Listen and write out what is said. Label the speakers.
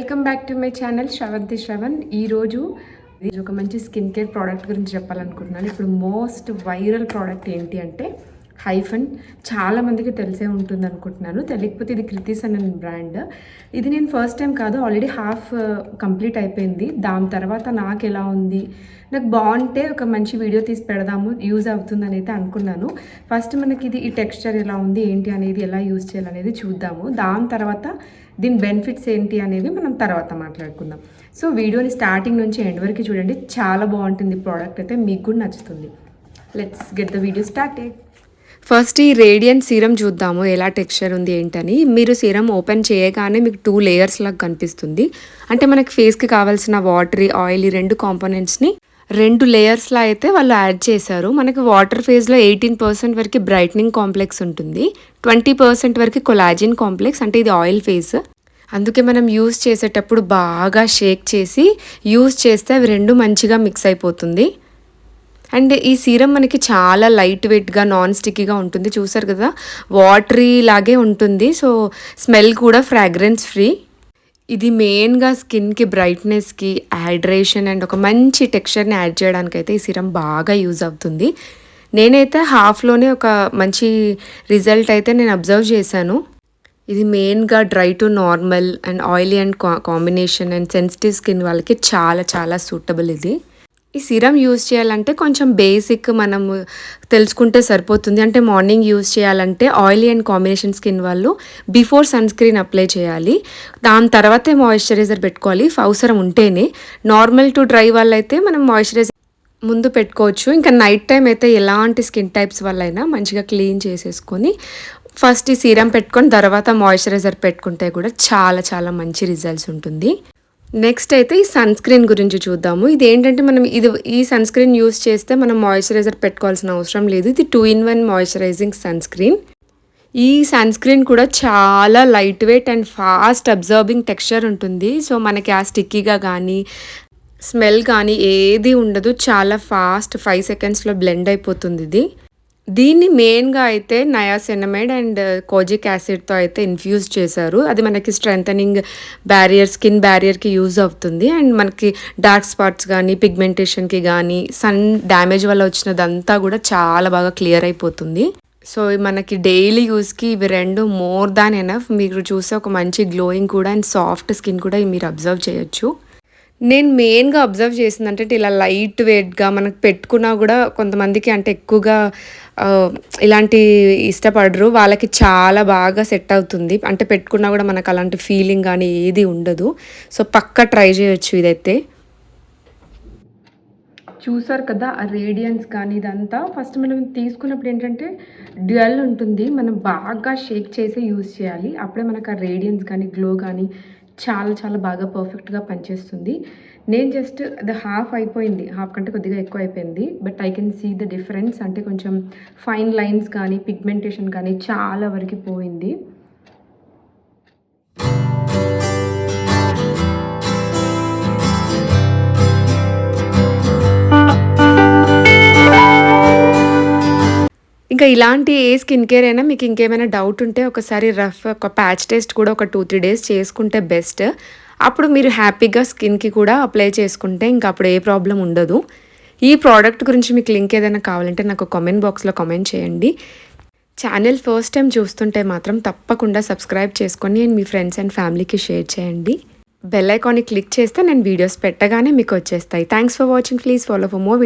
Speaker 1: Welcome back to my channel Sravanthi Shravan. ఈరోజు ఒక మంచి స్కిన్ కేర్ ప్రోడక్ట్ గురించి చెప్పాలనుకుంటున్నాను. ఇప్పుడు మోస్ట్ వైరల్ ప్రోడక్ట్ ఏంటి అంటే హైఫన్. చాలామందికి తెలిసే ఉంటుంది అనుకుంటున్నాను. తెలియకపోతే ఇది కృతిస్ అనే బ్రాండ్. ఇది నేను ఫస్ట్ టైం కాదు, ఆల్రెడీ హాఫ్ కంప్లీట్ అయిపోయింది. దాని తర్వాత నాకు ఎలా ఉంది, నాకు బాగుంటే ఒక మంచి వీడియో తీసి పెడదాము, యూజ్ అవుతుందని అయితే అనుకున్నాను. ఫస్ట్ మనకి ఇది ఈ టెక్స్చర్ ఎలా ఉంది ఏంటి అనేది, ఎలా యూజ్ చేయాలనేది చూద్దాము. దాని తర్వాత దీని బెనిఫిట్స్ ఏంటి అనేవి మనం తర్వాత మాట్లాడుకుందాం. సో వీడియోని స్టార్టింగ్ నుంచి ఎండ్ వరకు చూడండి, చాలా బాగుంటుంది ప్రోడక్ట్ అయితే, మీకు కూడా నచ్చుతుంది. Let's get the video started. First ఈ రేడియంట్ సీరం చూద్దాము, ఎలా టెక్స్చర్ ఉంది ఏంటని. మీరు సీరం ఓపెన్ చేయగానే మీకు 2 లేయర్స్ లాగా కనిపిస్తుంది. అంటే మనకి ఫేస్కి కావాల్సిన వాటరీ, ఆయిల్, ఈ 2 కాంపోనెంట్స్ని 2 లేయర్స్లో అయితే వాళ్ళు యాడ్ చేశారు. మనకి వాటర్ ఫేజ్లో 18% వరకు బ్రైట్నింగ్ కాంప్లెక్స్ ఉంటుంది, 20% వరకు కొలాజిన్ కాంప్లెక్స్, అంటే ఇది ఆయిల్ ఫేజ్. అందుకే మనం యూజ్ చేసేటప్పుడు బాగా షేక్ చేసి యూజ్ చేస్తే అవి 2 మంచిగా మిక్స్ అయిపోతుంది. అండ్ ఈ సీరం మనకి చాలా లైట్ వెయిట్గా, నాన్ స్టిక్కీగా ఉంటుంది. చూసారు కదా, వాటరీ లాగే ఉంటుంది. సో స్మెల్ కూడా ఫ్రాగ్రెన్స్ ఫ్రీ. ఇది మెయిన్గా స్కిన్కి బ్రైట్నెస్కి, హైడ్రేషన్ అండ్ ఒక మంచి టెక్స్చర్ని యాడ్ చేయడానికైతే ఈ సీరం బాగా యూజ్ అవుతుంది. నేనైతే హాఫ్లోనే ఒక మంచి రిజల్ట్ అయితే నేను అబ్జర్వ్ చేశాను. ఇది మెయిన్గా dry to normal and oily and combination and sensitive skin వాళ్ళకి చాలా చాలా సూటబుల్ ఇది. ఈ సీరం యూజ్ చేయాలంటే కొంచెం బేసిక్ మనం తెలుసుకుంటే సరిపోతుంది. అంటే మార్నింగ్ యూజ్ చేయాలంటే ఆయిలీ అండ్ కాంబినేషన్ స్కిన్ వాళ్ళు బిఫోర్ సన్ స్క్రీన్ అప్లై చేయాలి, దాని తర్వాతే మాయిశ్చరైజర్ పెట్టుకోవాలి అవసరం ఉంటేనే. నార్మల్ టు డ్రై వాళ్ళైతే మనం మాయిశ్చరైజర్ ముందు పెట్టుకోవచ్చు. ఇంకా నైట్ టైం అయితే ఎలాంటి స్కిన్ టైప్స్ వల్లైనా మంచిగా క్లీన్ చేసేసుకొని ఫస్ట్ ఈ సీరం పెట్టుకొని తర్వాత మాయిశ్చరైజర్ పెట్టుకుంటే కూడా చాలా చాలా మంచి రిజల్ట్స్ ఉంటుంది. నెక్స్ట్ అయితే ఈ సన్ స్క్రీన్ గురించి చూద్దాము. ఇది ఏంటంటే మనం ఈ సన్ స్క్రీన్ యూస్ చేస్తే మనం మాయిశ్చరైజర్ పెట్టుకోవాల్సిన అవసరం లేదు. ఇది 2-in-1 మాయిశ్చరైజింగ్ సన్ స్క్రీన్. ఈ సన్ స్క్రీన్ కూడా చాలా lightweight and fast absorbing texture ఉంటుంది. సో మనకి ఆ స్టిక్కీగా కానీ స్మెల్ కానీ ఏది ఉండదు, చాలా ఫాస్ట్ 5 సెకండ్స్లో బ్లెండ్ అయిపోతుంది ఇది. దీన్ని మెయిన్గా అయితే నయాసినమైడ్ అండ్ కోజిక్ యాసిడ్తో అయితే ఇన్ఫ్యూజ్ చేశారు. అది మనకి స్ట్రెంథనింగ్ బ్యారియర్, స్కిన్ బ్యారియర్కి యూజ్ అవుతుంది. అండ్ మనకి డార్క్ స్పాట్స్ కానీ, పిగ్మెంటేషన్కి కానీ, సన్ డ్యామేజ్ వల్ల వచ్చినదంతా కూడా చాలా బాగా క్లియర్ అయిపోతుంది. సో మనకి డైలీ యూస్కి ఇవి 2 మోర్ దాన్ ఎనఫ్. మీరు చూసే ఒక మంచి గ్లోయింగ్ కూడా అండ్ సాఫ్ట్ స్కిన్ కూడా మీరు అబ్జర్వ్ చేయొచ్చు. నేను మెయిన్గా అబ్జర్వ్ చేసిందంటే ఇలా లైట్ వెయిట్గా మనకు పెట్టుకున్నా కూడా కొంతమందికి అంటే ఎక్కువగా ఇలాంటి ఇష్టపడరు, వాళ్ళకి చాలా బాగా సెట్ అవుతుంది. అంటే పెట్టుకున్నా కూడా మనకు అలాంటి ఫీలింగ్ కానీ ఏది ఉండదు. సో పక్కా ట్రై చేయొచ్చు ఇదైతే. చూసారు కదా ఆ రేడియన్స్ కానీ ఇదంతా. ఫస్ట్ మనం తీసుకున్నప్పుడు ఏంటంటే డ్యూయల్ ఉంటుంది, మనం బాగా షేక్ చేసి యూజ్ చేయాలి. అప్పుడే మనకు ఆ రేడియన్స్ కానీ గ్లో కానీ చాలా చాలా బాగా పర్ఫెక్ట్గా పనిచేస్తుంది. నేను జస్ట్ అది హాఫ్ అయిపోయింది, హాఫ్ కంటే కొద్దిగా ఎక్కువ అయిపోయింది. But I can see the difference. అంటే కొంచెం ఫైన్ లైన్స్ కానీ పిగ్మెంటేషన్ కానీ చాలా వరకు పోయింది. ఇంకా ఇలాంటి ఏ స్కిన్ కేర్ అయినా మీకు ఇంకేమైనా డౌట్ ఉంటే ఒకసారి ఒక ప్యాచ్ టెస్ట్ కూడా ఒక 2-3 డేస్ చేసుకుంటే బెస్ట్. అప్పుడు మీరు హ్యాపీగా స్కిన్కి కూడా అప్లై చేసుకుంటే ఇంకా అప్పుడు ఏ ప్రాబ్లం ఉండదు. ఈ ప్రోడక్ట్ గురించి మీకు లింక్ ఏదైనా కావాలంటే నాకు కామెంట్ బాక్స్లో కామెంట్ చేయండి. ఛానల్ ఫస్ట్ టైం చూస్తుంటే మాత్రం తప్పకుండా సబ్స్క్రైబ్ చేసుకొని మీ ఫ్రెండ్స్ అండ్ ఫ్యామిలీకి షేర్ చేయండి. బెల్ ఐకాన్ని క్లిక్ చేస్తే నేను వీడియోస్ పెట్టగానే మీకు వచ్చేస్తాయి. Thanks for watching. Please follow for more.